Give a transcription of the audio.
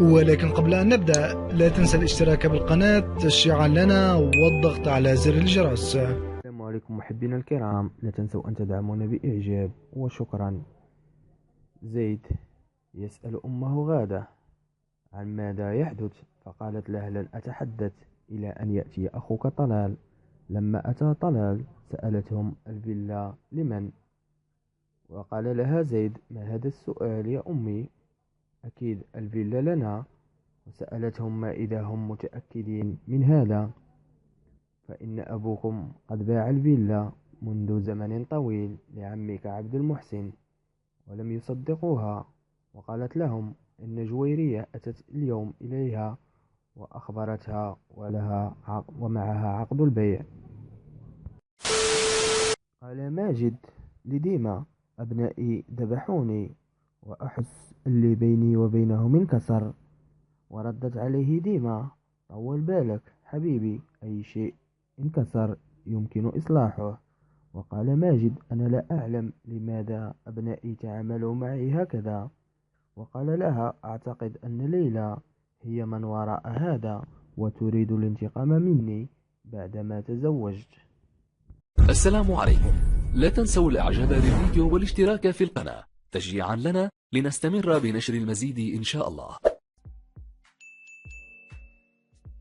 ولكن قبل أن نبدأ لا تنسى الاشتراك بالقناة تشجيعا لنا والضغط على زر الجرس. السلام عليكم محبينا الكرام، لا تنسوا أن تدعمونا بإعجاب وشكرا. زيد يسأل أمه غادة عن ماذا يحدث، فقالت له: لن أتحدث إلى أن يأتي أخوك طلال. لما أتى طلال سألتهم: الفيلا لمن؟ وقال لها زيد: ما هذا السؤال يا أمي؟ أكيد الفيلا لنا. وسألتهم: ما إذا هم متأكدين من هذا؟ فإن أبوكم قد باع الفيلا منذ زمن طويل لعمك عبد المحسن. ولم يصدقوها، وقالت لهم إن جويرية أتت اليوم إليها وأخبرتها ومعها عقد البيع. قال ماجد لديما: أبنائي ذبحوني وأحس اللي بيني وبينهم انكسر. وردت عليه ديما: طول بالك حبيبي، أي شيء انكسر يمكن إصلاحه. وقال ماجد: أنا لا أعلم لماذا أبنائي تعاملوا معي هكذا. وقال لها: أعتقد أن ليلى هي من وراء هذا وتريد الانتقام مني بعدما تزوجت. السلام عليكم، لا تنسوا الاعجاب بالفيديو والاشتراك في القناة تشجيعا لنا لنستمر بنشر المزيد إن شاء الله.